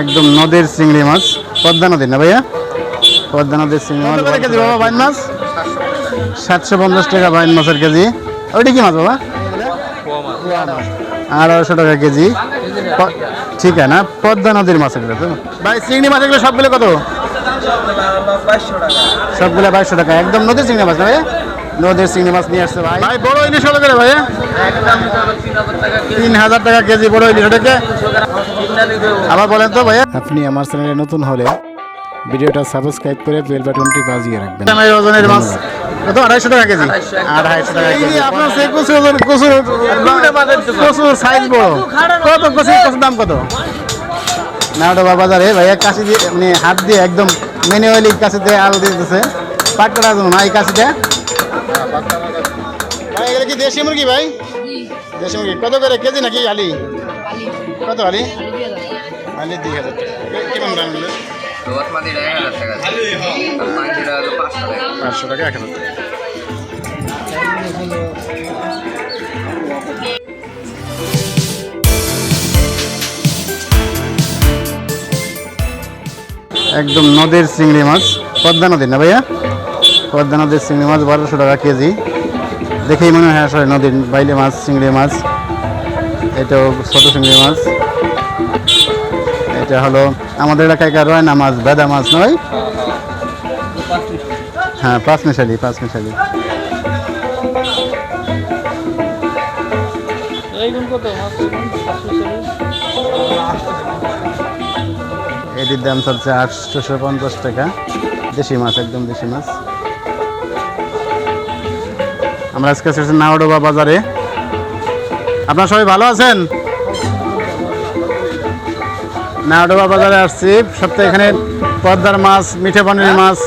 একদম নদীর চিংড়ি মাছ, পদ্মা নদীর না ভাইয়া? পদ্মা নদীর চিংড়ি মাছ কেজি বাবা? বাইন মাছ 750 টাকা বাইন মাছের কেজি। ওইটা কি মাছ বাবা? 800 টাকা কেজি। ঠিক আছে না, পদ্মা নদীর মাছ এগুলো তো ভাই। চিংড়ি মাছ এগুলো সবগুলো কত? সবগুলো 2200 টাকা। একদম নদীর চিংড়ি মাছ না ভাইয়া? নদীর চিংড়ি মাছ নিয়ে আসছে ভাই। ভাই বড় ইলিশ কত করে ভাইয়া? 3000 টাকা কেজি বড় ইলিশ। ওটাকে আবার বলেন তো ভাইয়া। আপনি আমার চ্যানেলে নতুন হলে ভিডিওটা সাবস্ক্রাইব করে বেল বাটনটি বাজিয়ে রাখবেন। ওজনের মাছ কত? 250 টাকা কেজি। 250 টাকা কেজি। আপনার সে কচুর সাইজ বড়। কত কচুর দাম কত? নাওডোবা বাজারে ভাইয়া কাশি দিয়ে, মানে হাত দিয়ে একদম ম্যানুয়ালি কাশিতে আলু দিয়ে দিতেছে পাট করার জন্য না এই কাশিটা। ভাই এগুলো কি দেশি মুরগি ভাই? দেশি মুরগি কত করে কেজি নাকি আলি? কত আলি? আলি 2000 টাকা। কিরকম দাম হলো? 500 টাকা 1000 টাকা। একদম নদীর চিংড়ি মাছ, পদ্মা নদীর না ভাইয়া? পদ্মা নদীর চিংড়ি মাছ 1200 টাকা কেজি। দেখেই মনে হয় আসলে নদীর বাইলে মাছ, চিংড়ি মাছ। এটাও ছোট চিংড়ি মাছ। এটা হলো আমাদের এলাকায় রয়না মাছ, ভেদা মাছ নয়? হ্যাঁ, পাঁচমিশালি। এটির দাম চলছে 850 টাকা। দেশি মাছ, একদম দেশি মাছ। আমরা আজকে এসেছি নাওডোবা বাজারে। আপনারা সবাই ভালো আছেন? নাওডোবা বাজারে আসছি। সপ্তাহে এখানে পদ্মার মাছ, মিঠে পানির মাছ,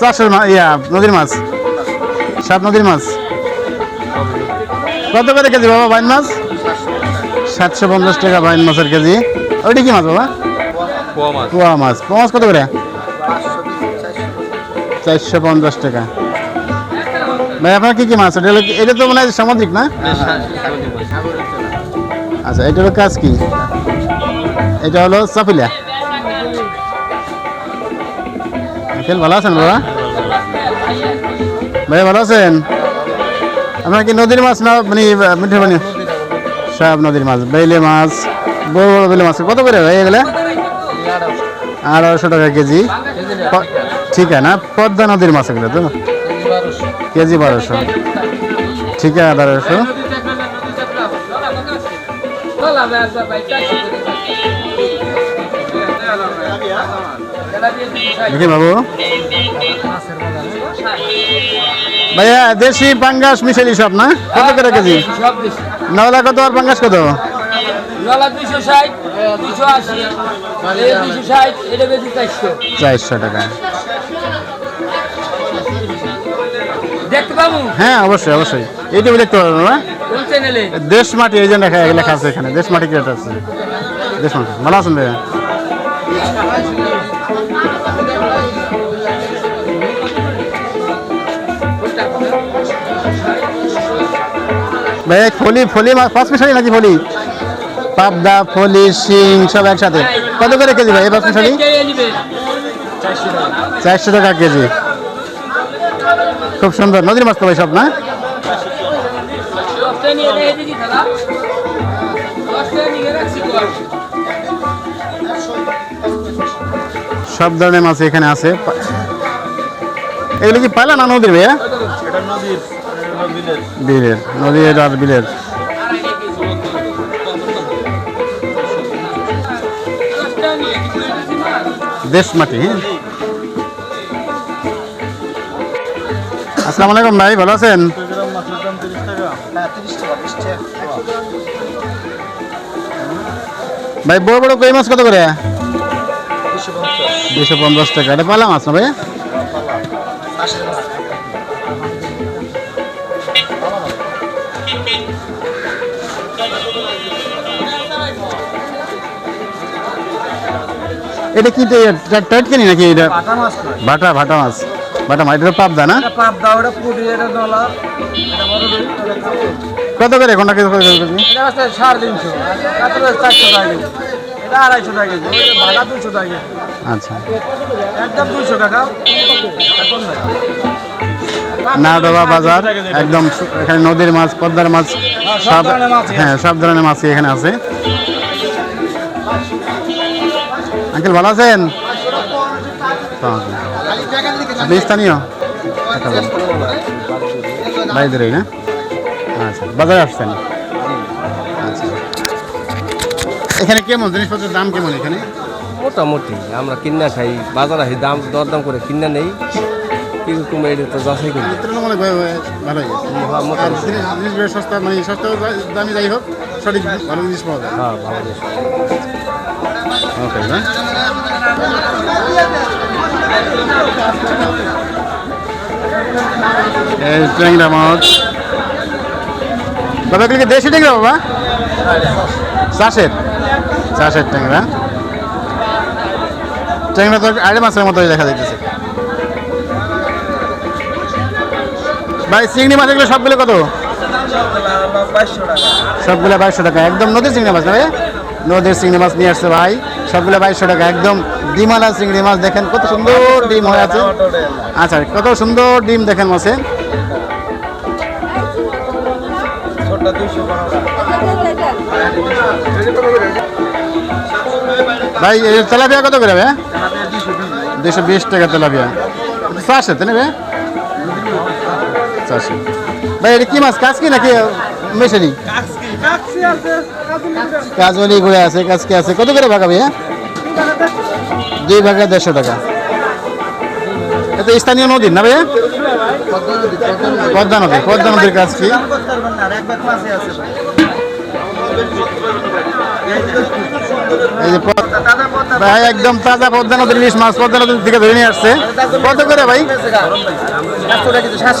চাষের মাছ, নদীর মাছ, সাত নদীর মাছ। কত করে কেজি বাবা বাইন মাছ? 750 টাকা বাইন মাছের কেজি। ওইটা কি মাছ বাবা? পোয়া মাছ। পোয়া মাছ কত করে? 450 টাকা। ভাই আপনার কি কি মাছ? এটা তো মনে হয় সামুদ্রিক না? আচ্ছা, এটার কাজ কি? এটা হলো চাপিলা। ভালো আছেন বাবা? ভাই ভালো আছেন? আপনার কি নদীর মাছ না মানে মিঠে পানি? সব নদীর মাছ। বেলে মাছ, বড় বড় বেলে মাছ কত করে ভাই এগুলো? 800 টাকা কেজি। ঠিক আছে না, পদ্মা নদীর মাছ এগুলো তো কেজি 1200। ঠিক আছে, 1200। দেখি বাবু ভাইয়া, দেশি পাঙ্গাস মিশালি সব না? কত করে কেজি? নলা কত আর পাঙ্গাস কত? 400 টাকা। হ্যাঁ, অবশ্যই অবশ্যই। এইটুকু দেখতে পারবো না? দেশ মাটি, এই যে লেখা আছে এখানে, দেশ মাটি ক্রেট আছে। দেশ মাটি। ভালো আছেন ভাইয়া? ভাইয়া ফলি মাছ পাঁচমিশালি নাকি? ফলি, পাবদা, ফলি, শিং সব একসাথে কত করে কেজি ভাই? পাঁচমিশালি 400 টাকা কেজি। খুব সুন্দর নদীর মাছ তো ভাই সব না? সব ধরনের মাছ এখানে আছে। এগুলো কি পালা না নদীর ভাইয়া? বিলের। নদীর আর বিলের। দেশ মাটি। হ্যাঁ, আসসালামু আলাইকুম ভাই, ভালো আছেন? ভাই বড় বড় কই মাছ কত করে? 250 টাকা। এটা পালা মাছ না ভাই? এটা কি টাইট কেনি নাকি? এটা ভাটা মাছ। বাটা মাছ এটা পাবদা না? পাবদা, ওটা পুঁটি, এটা নলা, এটা বড় রুই, কত করে কোনটা কেজি? এটা হচ্ছে 350, কাতলা 400 টাকা কেজি, এটা 250 টাকা কেজি, ওটা ভাড়া 200 টাকা কেজি, আচ্ছা, একদম 200 টাকা। এখন নাই। নাওডোবা বাজার একদম এখানে নদীর মাছ, পদ্মার মাছ, সব ধরনের মাছই হ্যাঁ সব ধরনের মাছই এখানে আছে। আঙ্কেল ভালো আছেন? আপনি স্থানীয় বাইরেই না? আচ্ছা, বাজারে আসছেন? আচ্ছা, এখানে কেমন জিনিসপত্রের দাম কেমন এখানে? মোটামুটি আমরা কিনা খাই, বাজারে আসি, দাম দরদাম করে কিনা নেই, কিরকম এটা তো যাচাই করি। তুলনামূলক ভালোই আর জিনিস সস্তা, মানে সস্তা দামি যাই হোক সঠিক ভালো জিনিস পাওয়া যায়। হ্যাঁ, ভালো জিনিস। ওকে না, এই ট্যাংরা মাছ বাবা, এগুলো কি দেশি ট্যাংরা বাবা? চাষের ট্যাংরা। ট্যাংরা তো আড়ে মাছের মতো দেখা যাইতেছে। ভাই চিংড়ি মাছ এগুলো সবগুলো কত? 2200 টাকা। সবগুলো 2200 টাকা, একদম নদীর চিংড়ি মাছ না ভাই? নদীর চিংড়ি মাছ নিয়ে আসছে ভাই, সবগুলো 2200 টাকা, একদম ডিমালা চিংড়ি মাছ। দেখেন কত সুন্দর ডিম হয়ে আছে। আচ্ছা, কত সুন্দর ডিম দেখেন মাছে। ছোটটা 200 টাকা। ভাই এই তেলাপিয়া কত করে ভাই? 220 টাকা তেলাপিয়া। চাষে তাই না ভাই? চাষে। ভাই এটা কি মাছ, কাজকি নাকি মেশারি? কাজলি ঘুরে আছে, কাজকি আছে। কত করে ভাগা ভাইয়া? 2 ভাগা 150 টাকা। এটা স্থানীয় নদীর না ভাইয়া? পদ্মা নদীর কাজকি। এই যে ভাই একদম তাজা পদ্মা নদীর ইলিশ মাছ, পদ্মা নদীর থেকে ধরে নিয়ে আসছে। কত করে ভাই?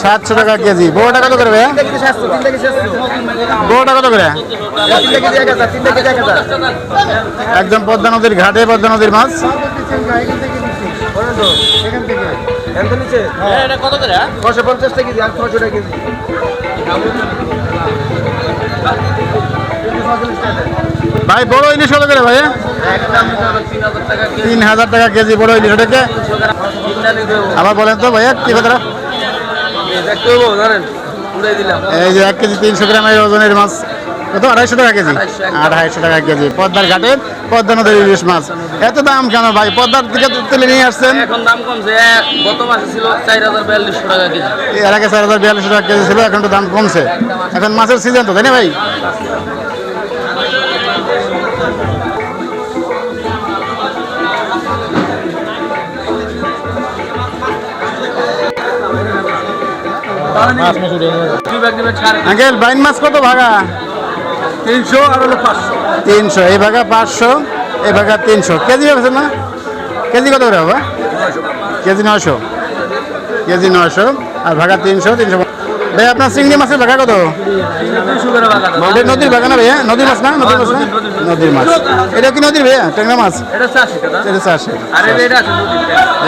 700 টাকা কেজি। বড়টা কত করে ভাইয়া? বড়টা কত করে? একদম পদ্মা নদীর ঘাটে পদ্মা নদীর মাছ। কত করে? 650 টাকা কেজি, আর 600 টাকা কেজি। ভাই বড় ইলিশ কত করে ভাইয়া? 3000 টাকা কেজি বড় ইলিশ। ওটাকে আবার বলেন তো ভাইয়া কি কথা? এই যে 1 কেজি 300 গ্রামের ওজনের মাছ কত? 250 টাকা কেজি। 250 টাকা কেজি পদ্মার ঘাটের পদ্মা নদীর ইলিশ মাছ। এত দাম কেন ভাই? পদ্মার দিকে তুলে নিয়ে আসছেন। এখন দাম কমছে, গত মাসে ছিল 4042 টাকা কেজি। এর আগে 4042 টাকা কেজি ছিল, এখন তো দাম কমছে। এখন মাছের সিজন তো, তাই না ভাই? আঙ্কেল বাইন মাছ কত ভাগা? 300 আর হলো 500। 300, এই ভাগা 500, এই ভাগা 300 কেজি পাচ্ছেন না? কেজি কত করে বাবা? কেজি 900, কেজি 900 আর ভাগা 300। ভাই আপনার চিংড়ি মাছের ভাগা কত? 200 করে ভাগা। এটা নদীর ভাগা না ভাইয়া? নদীর মাছ না? নদীর মাছ না? নদীর মাছ। এটা কি নদীর ভাইয়া ট্যাংরা মাছ? এটা 80 টাকা। এটা 400। আর এটা আছে নদীর।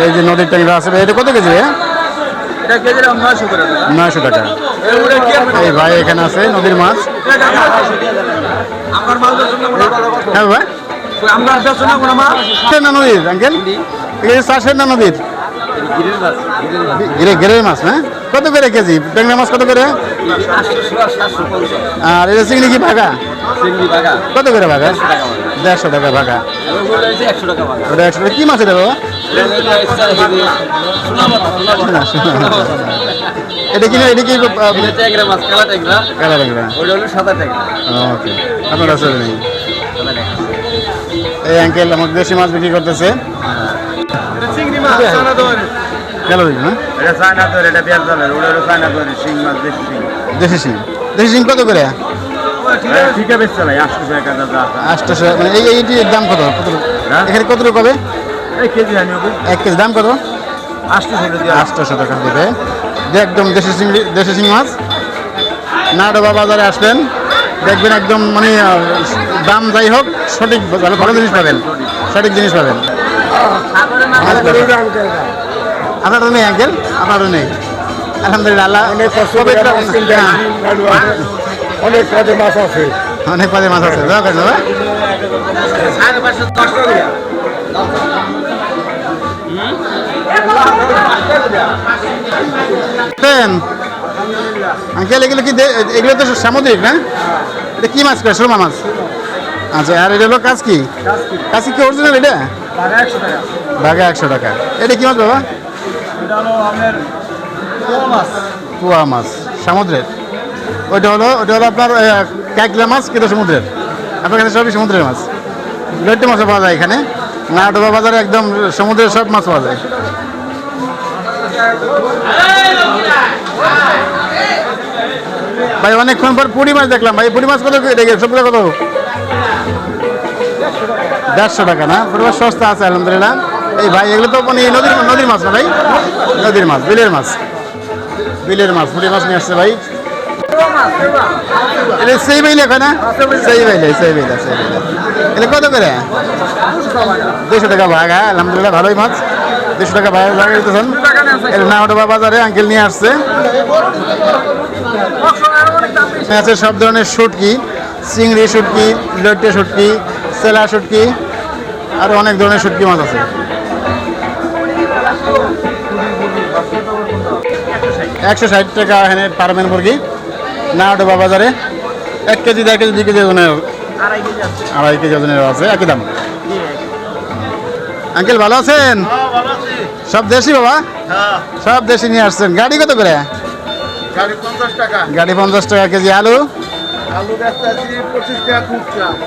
এই যে নদীর ট্যাংরা আছে ভাই, এটা কত কেজি ভাইয়া? এটা কেজি 900 করে দাদা। 900 টাকা। এই ভাই এখানে আছে নদীর মাছ। আমার মাল দর্শন না কোনো ভালো কথা। হ্যাঁ ভাই, আমরা দর্শন না কোনো মাল। না নদীর আঙ্কেল, এটা 400 না নদীর? গিরের মাছ না? কত করে কেজি ট্যাংরা মাছ? কত করে? 800 আর এটা চিংড়ি কি ভাগা? চিংড়ি ভাগা কত করে ভাগা? 150 টাকা ভাগা। ওটা 100 টাকা ভাগা। ওটা 100 টাকা। কি মাছ এটা বাবা? এটা কি না? এটা কি ট্যাংরা মাছ, কালা ট্যাংরা। কালা ট্যাংরা। ওটা হলো সাদা ট্যাংরা। ওকে, আপনার আছে নেই? এই আঙ্কেল আমার দেশি মাছ বিক্রি করতেছে। এটা চিংড়ি মাছ, সাদা দোয়ারে। গেল দিন না? এটা চায়না দোয়ারে, এটা পেঁয়াজ দোয়ারে। ওটা হলো চায়না দোয়ারে, শিং মাছ, দেশি শিং। দেশি শিং কত করে? ঠিক আছে বেচছে ভাই, 800 টাকা দাদা। 800। মানে এইটির দাম কত? এখানে কত রকম হবে? এই কেজি আনি হবে 1 কেজি দাম কত? 800 টাকা দিয়ে। 800 টাকা দেবে। একদম দেশি শিং মাছ। নাওডোবা বাজারে আসবেন, দেখবেন একদম মানে দাম যাই হোক সঠিক ভালো জিনিস পাবেন, সঠিক জিনিস পাবেন। আপনারও নেই আঙ্কেল? আপনারও নেই? আলহামদুলিল্লাহ, আল্লাহ পবিত্র। হ্যাঁ, অনেক কাজে মাছ আছে। অনেক পদের মাছ আছে। দোয়া করেন বাবা। আঙ্কেল এগুলো কি এগুলো তো সামুদ্রিক না? এটা কি মাছ করে? সুরমা মাছ। আচ্ছা, আর এটা হলো কাজ কি? কাজ কি অরিজিনাল? এটা বাঘা 100 টাকা। এটা কি মাছ বাবা? পোয়া মাছ সমুদ্রের। ওইটা হলো আপনার কাঁকড়া মাছ, কিন্তু সমুদ্রের। আপনার কাছে সবই সমুদ্রের মাছ। লইট্টা মাছও পাওয়া যায় এখানে। নাটোবা বাজারে একদম সমুদ্রের সব মাছ পাওয়া যায়। ভাই অনেকক্ষণ পর পুঁটি মাছ দেখলাম। ভাই পুঁটি মাছ কত সবগুলো কত? 150 টাকা না? পুরো সস্তা আছে আলহামদুলিল্লাহ। এই ভাই এগুলো তো মানে নদীর মাছ না ভাই? নদীর মাছ, বিলের মাছ। বিলের মাছ, পুঁটি মাছ নিয়ে আসছে ভাই। এটা সেই বাইলে এখন না? সেই বাইলে। এটা কত করে? 200 টাকা ভাগা। আলহামদুলিল্লাহ ভালোই মাছ। 200 টাকা ভাগা দিতেছেন। এটা নাটোবা বাজারে আঙ্কেল নিয়ে আসছে। আছে সব ধরনের শুটকি, চিংড়ি শুটকি, লইট্টা শুটকি, সেলা শুটকি, আরো অনেক ধরনের শুটকি মাছ আছে। 160 টাকা এখানে পারবেন মুরগি নাটোবা বাজারে। 1 কেজি, 1.5 কেজি, 2 কেজি ওজনের, 2.5 কেজি ওজনের আছে, একই দাম। আঙ্কেল ভালো আছেন? সব দেশি বাবা? সব দেশি নিয়ে আসছেন। গাড়ি কত করে? গাড়ি 50 টাকা কেজি। আলু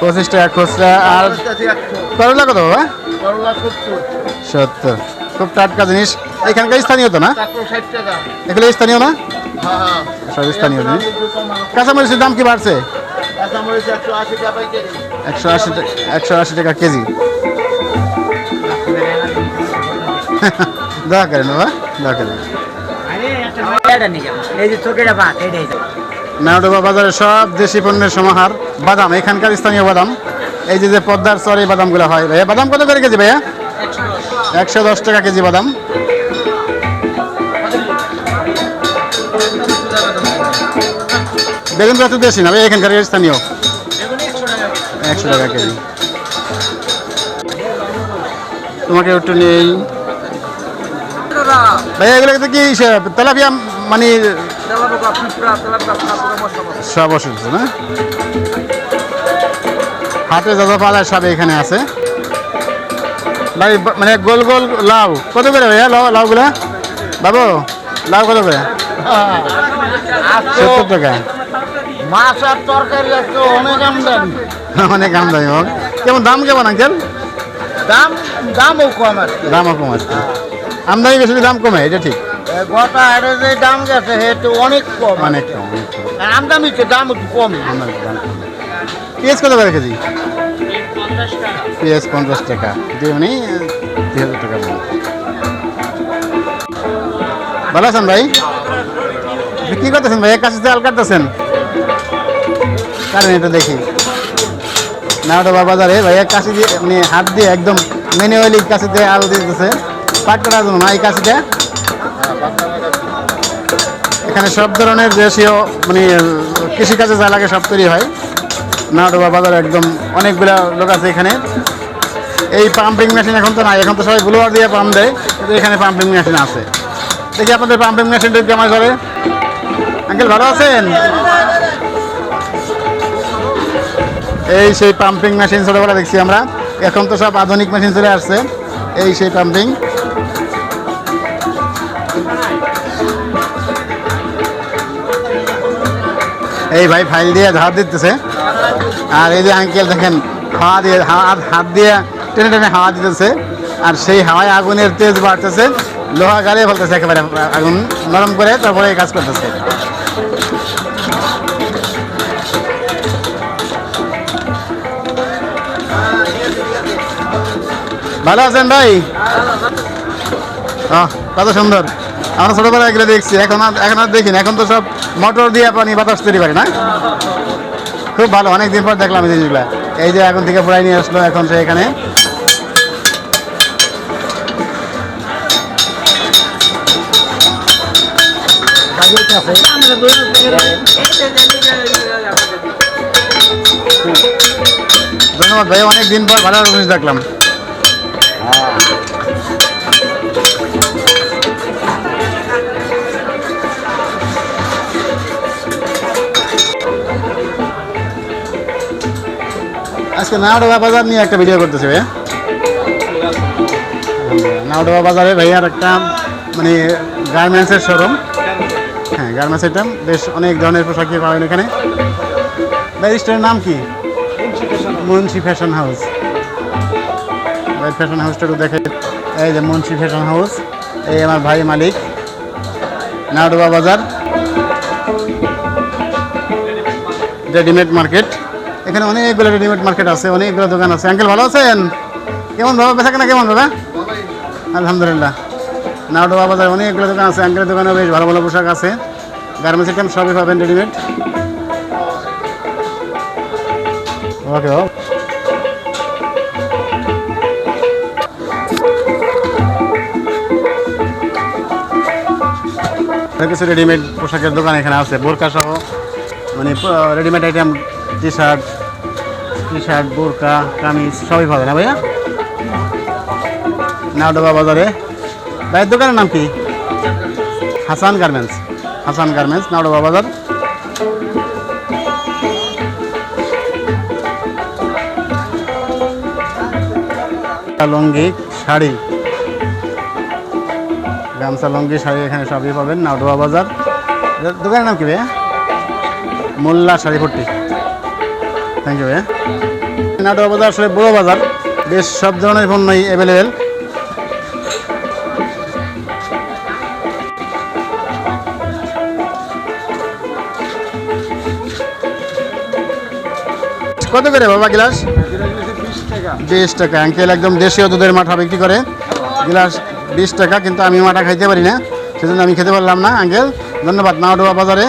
25 টাকা খুচরা। আর করলা কত বাবা? 70। খুব টাটকা জিনিস। এখানকার স্থানীয় তো না? এগুলো স্থানীয় না? সব স্থানীয় জিনিস। কাঁচামরিচের দাম কি বাড়ছে? 180 টাকা কেজি। দয়া করেন বাবা, দয়া করেন। নাটোবা বাজারে সব দেশি পণ্যের সমাহার। বাদাম এখানকার স্থানীয় বাদাম। এই যে পদ্মার চর, এই বাদামগুলো হয়। ভাইয়া বাদাম কত করে কেজি ভাইয়া? 110 টাকা কেজি বাদাম। বেগুন তো দেশি না ভাই, এখানকার স্থানীয়। 100 টাকা কেজি। তোমাকে একটু নেই ভাইয়া। এগুলো কি তেলাপিয়া মানে সব ওষুধ না? হাতে যত পাওয়া যায় সব এখানে আছে ভাই। মানে গোল গোল লাউ কত করে ভাইয়া? লাউগুলা বাবু, লাউ কত করে? 70 টাকা। মাছ আর তরকারি আছে অনেক আমদানি। অনেক আমদানি হোক। কেমন দাম কেমন আঙ্কেল? দামও কম আছে। দামও কম আছে। আমদানি বেশি, দাম কমে, এটা ঠিক। গোটা হাটে যে দাম গেছে সেটা অনেক কম। অনেক কম, অনেক কম। আর আমদানি তো দাম একটু কম। পেঁয়াজ কত করে কেজি? পেঁয়াজ 50 টাকা। মানে 3000 টাকা। ভালো আছেন ভাই? কি করতেছেন ভাই? কাছে আল কাটতেছেন? কারেন এটা দেখি। নাটোবা বাজারে ভাইয়া কাশি দিয়ে মানে হাত দিয়ে একদম ম্যানুয়ালি কাশি দিয়ে আল দিতেছে। পাট কাটার জন্য না এই কাশিটা। এখানে সব ধরনের দেশীয় মানে কৃষিকাজে যা লাগে সব তৈরি হয় নাটোবা বাজারে। একদম অনেকগুলা লোক আছে এখানে। এই পাম্পিং মেশিন এখন তো নাই, এখন তো সবাই ব্লোয়ার দিয়ে পাম্প দেয়, কিন্তু এখানে পাম্পিং মেশিন আছে। দেখি আপনাদের পাম্পিং মেশিনটা কেমন করে। আঙ্কেল ভালো আছেন? এই সেই পাম্পিং মেশিন ছোটবেলা দেখছি আমরা, এখন তো সব আধুনিক মেশিন চলে আসছে। এই সেই পাম্পিং। এই ভাই ফাইল দিয়ে ঝাড় দিতেছে। আর এই যে আঙ্কেল দেখেন হাওয়া দিয়ে হাত দিয়ে টেনে টেনে হাওয়া দিতেছে। আর সেই হাওয়ায় আগুনের তেজ বাড়তেছে, লোহা গাড়িয়ে ফেলতেছে একেবারে, আগুন নরম করে তারপরে এই কাজ করতেছে। ভালো আছেন ভাই? কত সুন্দর। আমরা ছোটবেলায় এগুলো দেখছি, এখন আর দেখি না। এখন তো সব মোটর দিয়ে পানি বাতাস তৈরি করে না? খুব ভালো, অনেকদিন পর দেখলাম এই জিনিসগুলো। এই যে এখন থেকে পুরাই নিয়ে আসলো, এখন সে এখানে ধন্যবাদ ভাই, অনেক দিন পর ভালো জিনিস দেখলাম। আজকে নাওডোবা বাজার নিয়ে একটা ভিডিও করতেছি ভাইয়া। নাওডোবা বাজারে ভাইয়ার একটা মানে গার্মেন্টসের শোরুম। হ্যাঁ, গার্মেন্টস আইটেম বেশ অনেক ধরনের পোশাকই পাবেন এখানে। ভাই স্টোরের নাম কি? Munshi fashion house. ভাই ফ্যাশন হাউসটা একটু দেখে। এই যে মুন্সি ফ্যাশন হাউস, এই আমার ভাই মালিক। নাওডোবা বাজার রেডিমেড মার্কেট, এখানে অনেকগুলো রেডিমেড মার্কেট আছে, অনেকগুলো দোকান আছে। আঙ্কেল ভালো আছেন? কেমন বাবা বেচা কেনা কেমন দাদা? আলহামদুলিল্লাহ। নাওডোবা বাজারে অনেকগুলো দোকান আছে, আঙ্কেলের দোকানেও বেশ ভালো ভালো পোশাক আছে। গার্মেন্টস আইটেম সবই পাবেন রেডিমেড। ওকে কিছু রেডিমেড পোশাকের দোকান এখানে আছে, বোরকা সহ মানে রেডিমেড আইটেম, টি শার্ট, বোরকা, কামিজ সবই পাবে না ভাইয়া নাওডোবা বাজারে। ভাইয়ের দোকানের নাম কি? হাসান গার্মেন্টস। হাসান গার্মেন্টস, নাওডোবা বাজার। লুঙ্গি, শাড়ি, গামছা, লুঙ্গি, শাড়ি এখানে সবই পাবেন নাওডোবা বাজার। দোকানের নাম কি ভাইয়া? মোল্লা শাড়িপট্টি। থ্যাংক ইউ ভাইয়া। নাওডোবা বাজার আসলে বড় বাজার, বেশ সব ধরনের পণ্যই অ্যাভেলেবেল। কত করে বাবা গ্লাস? 20 টাকা। আঙ্কেল একদম দেশীয় দুধের মাঠা বিক্রি করে, গ্লাস 20 টাকা। কিন্তু আমি মাঠা খাইতে পারি না, সেজন্য আমি খেতে পারলাম না। আঙ্কেল ধন্যবাদ। নাওডোবা বাজারে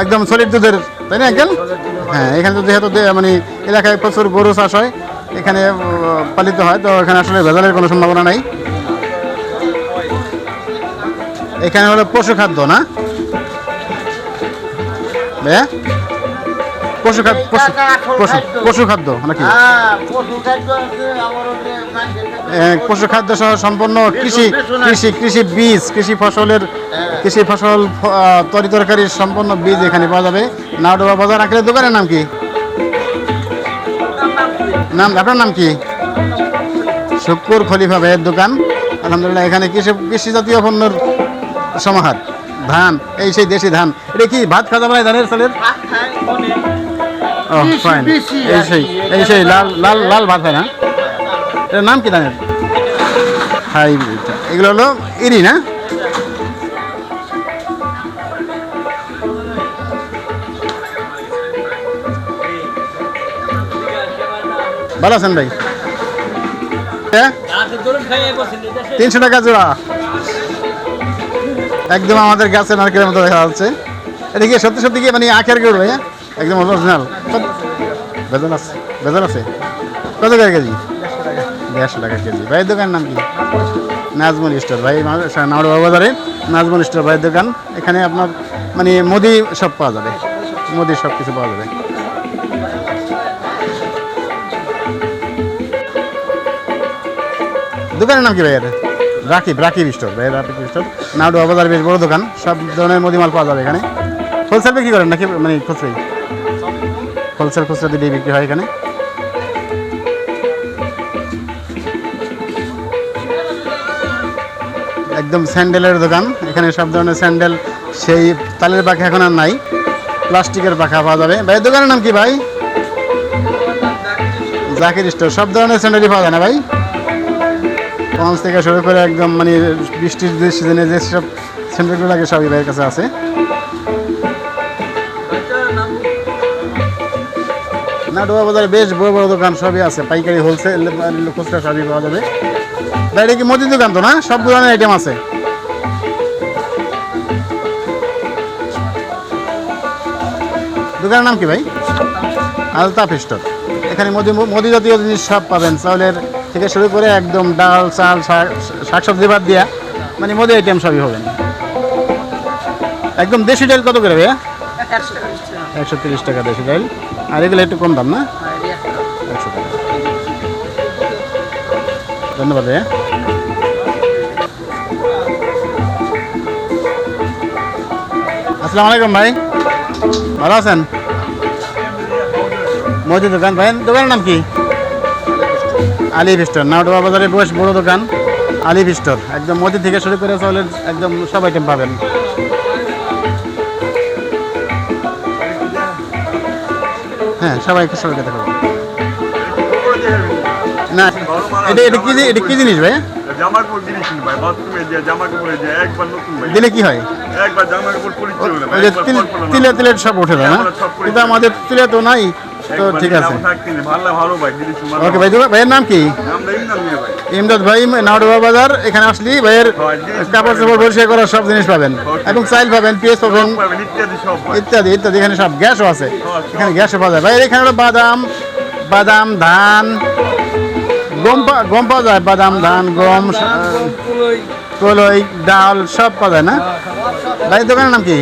একদম সলিড দুধের, তাই না আঙ্কেল? হ্যাঁ, এখানে তো যেহেতু মানে এলাকায় প্রচুর গরু চাষ হয়, এখানে পালিত হয়, তো এখানে আসলে ভেজালের কোনো সম্ভাবনা নাই। এখানে হলো পশু খাদ্য না ভাইয়া? পশু খাদ্য নাকি? পশু খাদ্য সহ সম্পন্ন কৃষি ফসল তরিতরকারির সম্পন্ন বীজ এখানে পাওয়া যাবে নাওডোবা বাজার। আঙ্কেলের দোকানের নাম কি? আপনার নাম কি? শুকুর খলিফা ভাইয়ের দোকান। আলহামদুলিল্লাহ, এখানে কৃষি জাতীয় পণ্যের সমাহার। ধান, এই সেই দেশি ধান। এটা কি ভাত খাওয়া যাবে ধানের চালের? ও ফাইন, এই সেই লাল ভাত হয় না? এটার নাম কি ধানের? হাইব্রিড। এগুলো হলো ইরি না? ভালো আছেন ভাই? 300 টাকা জোড়া, একদম আমাদের গাছের নারকেলের মতো দেখা যাচ্ছে। এটা কি সত্যি কি মানে আখের গুড় ভাইয়া? একদম অরিজিনাল? ভেজাল আছে? কত করে কেজি? 150 টাকা কেজি। ভাইয়ের দোকানের নাম কি? নাজমুল স্টোর। ভাই নাওডোবা বাজারে নাজমুল স্টোর ভাইয়ের দোকান। এখানে আপনার মানে মুদি সব পাওয়া যাবে, মুদির সব কিছু পাওয়া যাবে। দোকানের নাম কি ভাইয়ের? রাকিব স্টোর। ভাইয়ের রাকিব স্টোর, নাওডোবা বাজার বেশ বড় দোকান, সব ধরনের মুদিমাল পাওয়া যাবে এখানে। হোলসেল বিক্রি করেন নাকি মানে খুচরাই? হোলসেল খুচরা দিলেই বিক্রি হয় এখানে। একদম স্যান্ডেলের দোকান, এখানে সব ধরনের স্যান্ডেল, সেই তালের পাখা এখন আর নাই, প্লাস্টিকের পাখা পাওয়া যাবে। ভাইয়ের দোকানের নাম কি ভাই? জাকির স্টোর। সব ধরনের স্যান্ডেলই পাওয়া যায় না ভাই? পঞ্চ থেকে শুরু করে একদম মানে বৃষ্টির সিজনে যেসব স্যান্ডেলগুলো লাগে সবই ভাইয়ের কাছে আছে। নাওডোবা বাজারে বেশ বড় বড় দোকান সবই আছে, পাইকারি, হোলসেল, খুচরা সবই পাওয়া যাবে। এটা কি মুদির দোকান তো না? সব ধরনের আইটেম আছে। দোকানের নাম কি ভাই? আলতাফ স্টোর। এখানে মুদি জাতীয় জিনিস সব পাবেন, চাউলের থেকে শুরু করে একদম ডাল, চাল, শাকসবজি বাদ দিয়া মানে মুদি আইটেম সবই হবেন। একদম দেশি ডাল কত করে ভাইয়া? 130 টাকা দেশি ডাল। আর এগুলো একটু কম দাম না? 100 টাকা। ধন্যবাদ ভাইয়া। আসসালামু আলাইকুম ভাই, ভালো আছেন? মসজিদ দোকান ভাই, দোকানের নাম কি? আলিফ স্টোর। নাওডোবা বাজারে বেশ বড় দোকান আলিফ স্টোর। একদম মসজিদ থেকে শুরু করে চলে একদম সব আইটেম পাবেন। হ্যাঁ, সবাইকে সবাইকে দেখাবো। না, এটা কি জিনিস ভাই? জামা কাপড় জিনিস ভাই, বাথরুমে যে জামা কাপড়ে যে একবার নতুন ভাই দিলে কি হয়? একবার জামা কাপড় পরিচয় হলো ওই যে তিলে তিলে সব উঠে যায় না? কিন্তু আমাদের তিলে তো নাই, তো ঠিক আছে। ভালো ভালো ভাই জিনিস। ওকে ভাই, ভাইয়ের নাম কি? আমরা ইমদাদ নিয়ে ভাই। ইমদাদ ভাই, নাওডোবা বাজার। এখানে আসলে ভাইয়ের কাপড় চাপড় পরিষ্কার করার সব জিনিস পাবেন এবং চাইল পাবেন, পেঁয়াজ পাবেন, ইত্যাদি সব ভাই। ইত্যাদি ইত্যাদি। এখানে সব গ্যাসও আছে, এখানে গ্যাসও পাওয়া যায় ভাই। এখানে হলো বাদাম, বাদাম, ধান, গম পাওয়া যায়, বাদাম, ধান, গম, কলই, ডাল সব পাওয়া যায় না ভাই? দোকানের নাম কি?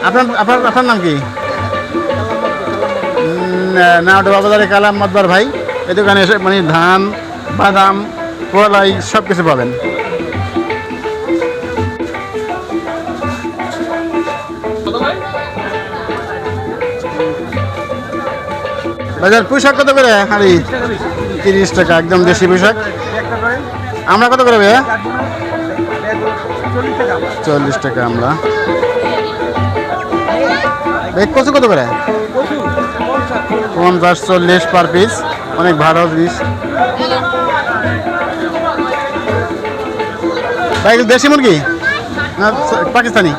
আপনার আপনার আপনার নাম কি? নাওডোবা বাজারে কালাম মাতবার ভাই। এই দোকানে এসে মানে ধান, বাদাম, কলাই সব কিছু পাবেন। বাজার পোশাক কত করে হাড়ি? 30 টাকা, একদম দেশি পোশাক। আমরা কত করে ভাইয়া? 40 টাকা আমরা। কচু কত করে? 50, 40 পার পিস। অনেক ভালো জিনিস ভাই। দেশি মুরগি না পাকিস্তানি?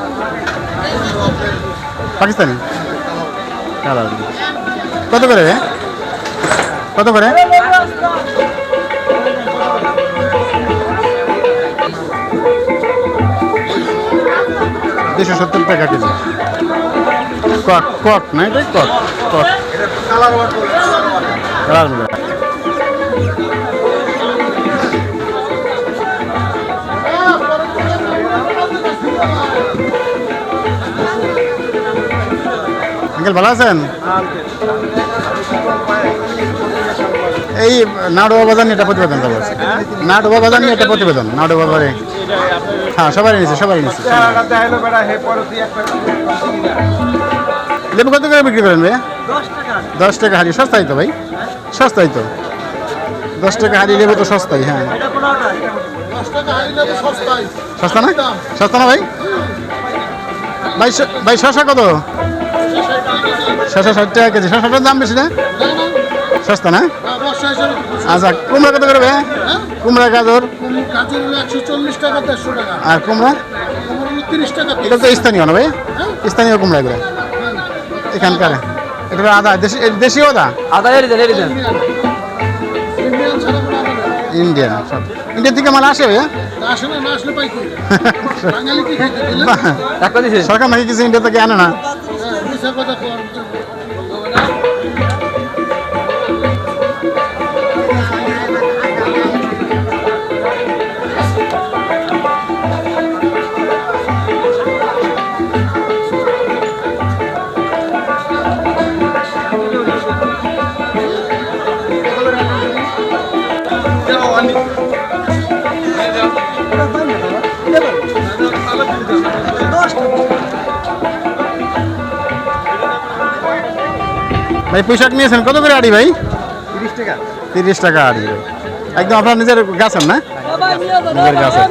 পাকিস্তানি কালার। কত করে ভাই? কত করে? 270 টাকা কেজি। কক কক না, এটাই কক কক কালার মিলে। আঙ্কেল ভালো আছেন? এই নাওডোবা বাজার নিয়ে একটা প্রতিবেদন যাবো। নাওডোবা বাজার নিয়ে একটা প্রতিবেদন। নাওডোবা বাজারে হ্যাঁ সবারই নিচ্ছে, সবারই নিচ্ছে। লেবু কত করে বিক্রি করেন ভাই? 10 টাকা হাড়ি। সস্তাই তো ভাই, সস্তাই তো। 10 টাকা হাড়ি লেবু তো সস্তাই। হ্যাঁ, সস্তা না? সস্তা না ভাই? ভাই ভাই শশা কত? শশা 60 টাকা কেজি। শশাটার দাম বেশি না? সস্তা না? আচ্ছা, কুমড়া কত করে ভাই? কুমড়া, গাজর? গাজর হলো 140 টাকা, 150 টাকা। আর কুমড়া? কুমড়ো হলো 30 টাকা। এটা তো স্থানীয় না ভাই? স্থানীয় কুমড়া এগুলো এখানকার। এটা আদা, দেশি আদা? আদা এর দেন ইন্ডিয়ান ছাড়া কোনো আদা নেই। ইন্ডিয়ান সব। ইন্ডিয়া থেকে মাল আসে ভাইয়া? আসে না, না আসলে পাই কই? বাঙালি কি খাইতে দিলে? টাকা দিছে। সরকার নাকি কিছু ইন্ডিয়া থেকে আনে না? মিছা কথা কর। ভাই পোশাক নিয়েছেন কত করে আড়ি ভাই? 30 টাকা। 30 টাকা আড়ি ভাই। একদম আপনার নিজের গাছের না? নিজের গাছের।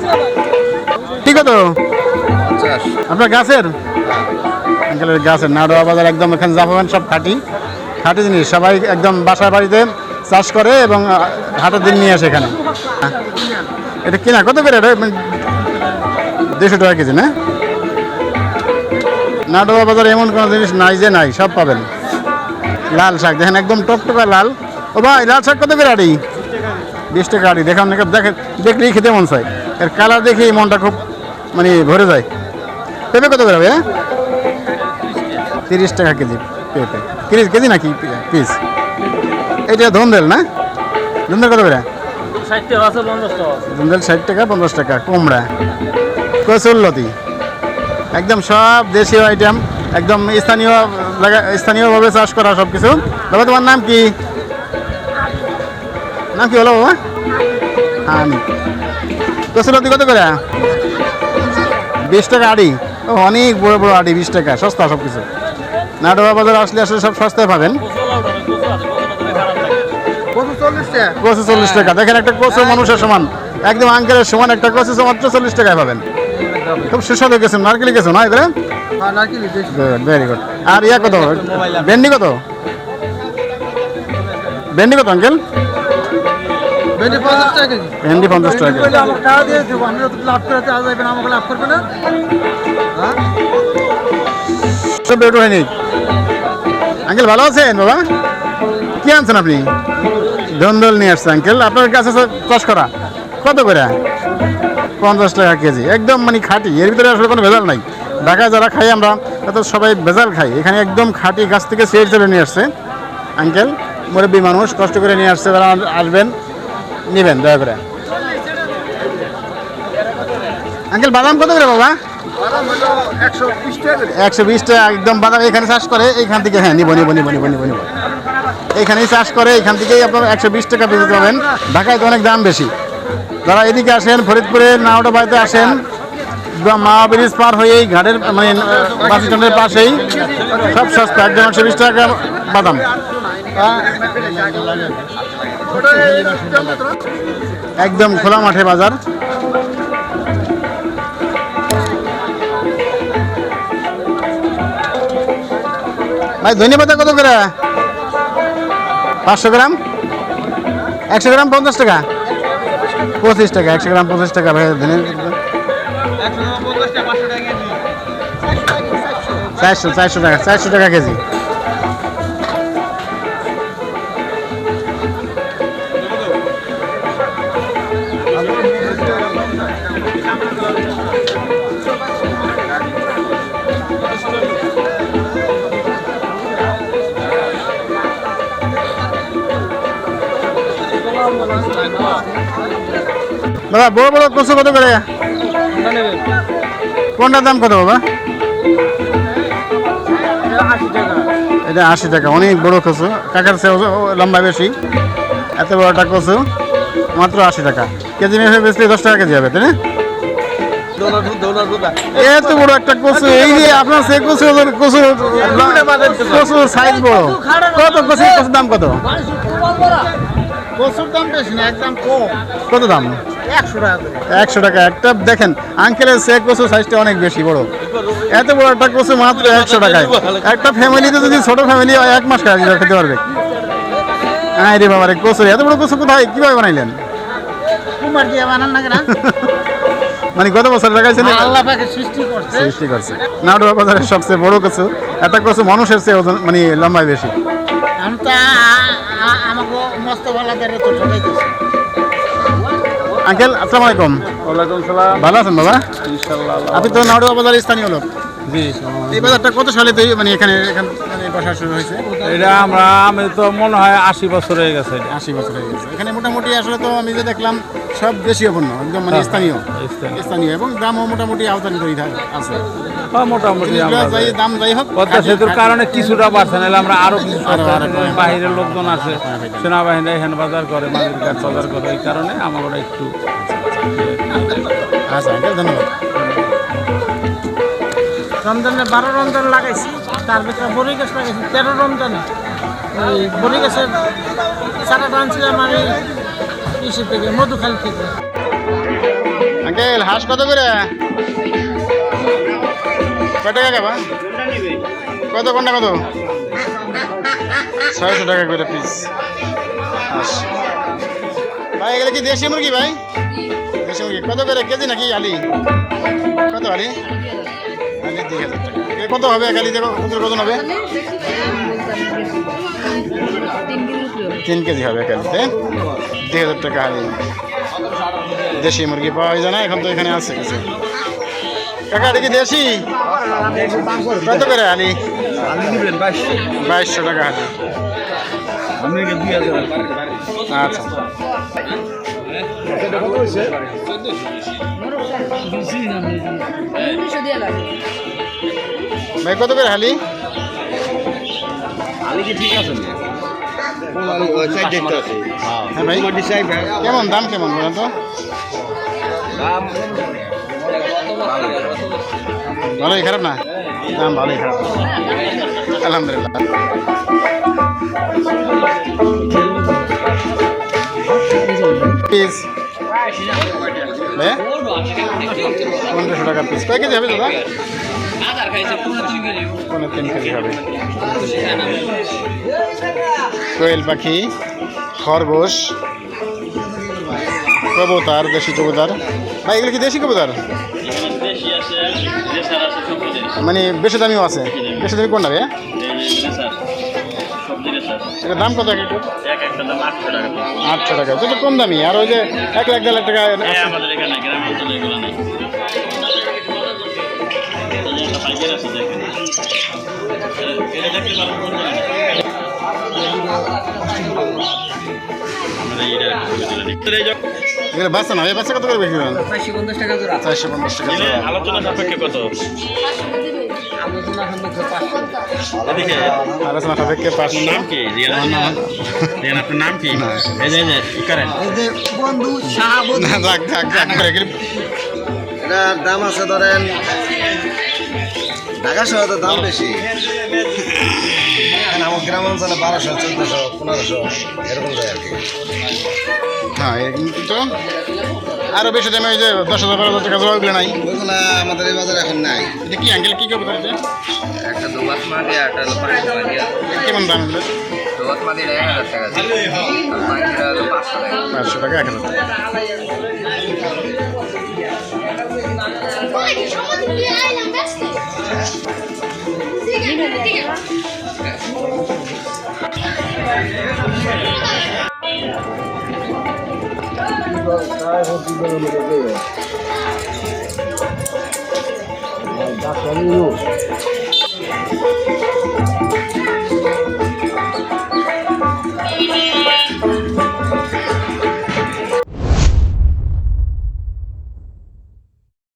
ঠিক আছে, আপনার গাছের আঙ্কেলের গাছের। নাওডোবা বাজার একদম এখানে যা পাবেন সব খাঁটি খাঁটি জিনিস। সবাই একদম বাসার বাড়িতে চাষ করে এবং হাটের দিন নিয়ে আসে এখানে। এটা কিনা কত করে? এটা 200 টাকা কেজি না? নাওডোবা বাজারে এমন কোনো জিনিস নাই যে নাই, সব পাবেন। লাল শাক দেখেন, একদম টকটকা লাল। ও ভাই, লাল শাক কত করে আড়ি? 20 টাকা আড়ি। দেখেন দেখলেই খেতে মন চায়। এর কালার দেখেই মনটা খুব মানে ভরে যায়। পেঁপে কত করে ভাইয়া? 30 টাকা কেজি পেঁপে। কেজি নাকি পিস? এটা ধন্দেল না? ধন্দেল কত করে? 60 টাকা আছে, 50 টাকা আছে। ধন্দেল 60 টাকা, 50 টাকা। কুমড়া, কচুরলতি একদম সব দেশীয় আইটেম, একদম স্থানীয়ভাবে চাষ করা সব কিছু। বাবা তোমার নাম কি? নাম কি হলো বাবা? আমি কচুলতি কত করে? 20 টাকা আড়ি। ও অনেক বড় বড় আড়ি, 20 টাকা, সস্তা সব কিছু। নাটোয়া বাজার আসলে সব সস্তায় পাবেন। কচু 40 টাকা। দেখেন একটা কচু মানুষের সমান, একদম আঙ্কেলের সমান একটা কচু মাত্র 40 টাকায় পাবেন। খুব সুস্বাদু গেছেন, নারকেলি গেছো না এগুলো? Very good. আর ইয়া কত? ভেন্ডি কত? ভেন্ডি কত আঙ্কেল? ভেন্ডি 50 টাকা। সব বেটু হয়নি। আঙ্কেল ভালো আছেন বাবা? কি আনছেন আপনি? ধন্দল নিয়ে আসছে আঙ্কেল। আপনার কাছে চাষ করা কত করে? 50 টাকা কেজি। একদম মানে খাঁটি, এর ভিতরে আসলে কোনো ভেজাল নাই। ঢাকায় যারা খাই আমরা তো সবাই ভেজাল খাই, এখানে একদম খাঁটি গাছ থেকে সেট চলে নিয়ে আসছে আঙ্কেল। মুরব্বী মানুষ কষ্ট করে নিয়ে আসছে, যারা আসবেন নেবেন দয়া করে। আঙ্কেল বাদাম কত করে বাবা? 120 টাকা একদম বাদাম। এখানে চাষ করে এইখান থেকে, হ্যাঁ নিব। এইখানেই চাষ করে, এখান থেকেই আপনার 120 টাকা বেঁচে পাবেন। ঢাকায় তো অনেক দাম বেশি। যারা এদিকে আসেন, ফরিদপুরে নাওটা বাড়িতে আসেন, মা ব্রিজ পার হয়ে এই ঘাটের মানে বাস স্ট্যান্ডের পাশেই সব সস্তা, একদম 120 টাকা বাদাম। একদম খোলা মাঠে বাজার। ভাই ধনে পাতা কত করে? 500 গ্রাম? 100 গ্রাম 50 টাকা? 25 টাকা 100 গ্রাম 25 টাকা ভাই। ধনে 400 টাকা 400 টাকা কেজি। বাবা বড় বড় কচু কত করে? কোনটার দাম কত বাবা? এটা 80 টাকা। অনেক বড় কচু, কাকার চেয়ে লম্বা বেশি। এত বড় একটা কচু মাত্র 80 টাকা কেজি। মেপে বেচলে 10 টাকা কেজি হবে, তাই না? এত বড় একটা কচু, এই যে আপনার সে কচু সাইজ বড়। কত কচুর দাম কত? কচুর দাম বেশি না, একদম কম। কত দাম? 100 টাকা একটা। দেখেন আঙ্কেলের সে কচু সাইজটা অনেক বেশি বড়। এত বড় একটা কচু মাত্র 100 টাকায়। একটা ফ্যামিলিতে যদি ছোট ফ্যামিলি হয় 1 মাস খেতে পারবে। আরে রে বাবা রে, কচু এত বড় কচু কোথায় কিভাবে বানাইলেন? কুমার দিয়ে বানান না কেন? মানে গত বছর লাগাইছেন? আল্লাহ পাকে সৃষ্টি করছে। নাটোয়া বাজারের সবচেয়ে বড় কচু। একটা কচু মানুষের চেয়ে ওজন মানে লম্বায় বেশি। আমি তো আমাকে মস্ত ভালাদারে তো ঠকাইতেছি। আঙ্কেল আসসালামু আলাইকুম। ওয়ালাইকুম সালাম। ভালো আছেন বাবা? ইনশাআল্লাহ। আপনি তো নাটোয়া বাজারের স্থানীয় লোক। জি। এই বাজারটা কত সালে তৈরি মানে এখানে মানে বসা শুরু হয়েছে? এটা আমি তো মনে হয় 80 বছর হয়ে গেছে। 80 বছর হয়ে গেছে। এখানে মোটামুটি আসলে তো আমি যে দেখলাম সব দেশীয় পণ্য, একদম মানে স্থানীয় এবং দামও মোটামুটি আওতানি তৈরি আছে। মোটামুটি দাম যাই হোক, পদ্মা সেতুর কারণে কিছুটা বাড়ছে, নাহলে আমরা আরো কিছু বাইরের লোকজন আছে, সেনাবাহিনী এখানে বাজার করে, মাঝের ঘাট বাজার করে, এই কারণে আমার ওরা একটু। আচ্ছা আঙ্কেল ধন্যবাদ। রমজানে 12 রমজান লাগাইছি, তার ভিতরে বড়ি গাছ লাগাইছি 13 রমজানে। ওই বড়ি গাছের চারাটা আনছিলাম আমি ইসে থেকে, মধুখালী থেকে। আঙ্কেল হাঁস কত করে? কত টাকা বা? কত কোনটা কত? 600 টাকা করে পিস হাঁস। ভাই এগুলো কি দেশি মুরগি ভাই? দেশি মুরগি কত করে কেজি নাকি আলি? কত আলি? আলি 2000 টাকা। কত হবে এক আলি? দেখো কত হবে? 3 কেজি হবে এক আলিতে। 2000 টাকা আলি। দেশি মুরগি পাওয়া যায় না এখন, তো এখানে আছে কিছু। কাকা দেখি দেশি কত করে আলি? 2200 টাকা আলি। আচ্ছা ভাই কত করে হালি? হ্যাঁ ভাই, কেমন দাম কেমন বলেন তো? ভালোই, খারাপ না? দাম ভালোই, খারাপ না। আলহামদুলিল্লাহ। পিস 1500 টাকা পিস। কয় কেজি হবে দাদা? 3 কেজি হবে। কোয়েল পাখি, খরগোশ, কবুতর, দেশি কবুতর। ভাই এগুলো কি দেশি কবুতর? মানে বেশি দামিও আছে। বেশি দামি কোনটা ভাইয়া? এটার দাম কত? একটু 800 টাকা। তো কম দামি। আর ওই যে 1 লাখ 1.5 লাখ টাকা এগুলো বাচ্চা না? এই বাচ্চা কত করে বিক্রি করেন? 450 টাকা জোড়া। 450 টাকা জোড়া। আলোচনা সাপেক্ষে কত? এদিকে আলোচনা সাপেক্ষে 500। নাম কি? আপনার নাম কি? এই যে কি করেন? বন্ধু শাহাবুদ্দিন। না, যাক যাক যাক করে এগুলো এটার দাম আছে ধরেন ঢাকা শহরে দাম বেশি, আমার গ্রাম অঞ্চলে 1200, 1400, 1500 এরকম যায় আর কি। হ্যাঁ, কিন্তু তো আরো বেশি দামে ওই যে 10,000 12,000 টাকা জোড়া ওগুলো নাই। ওইগুলা আমাদের এই বাজারে এখন নাই। এটা কি আঙ্কেল কি কবুতর এটা? একটা দোবাত মাদি আর একটা পাঁচ মাদি। কেমন দাম এগুলো? দোবাত মাদি 1000 টাকা। আর পাঁচটা হলো 500 টাকা। 500 টাকা 1000 টাকা।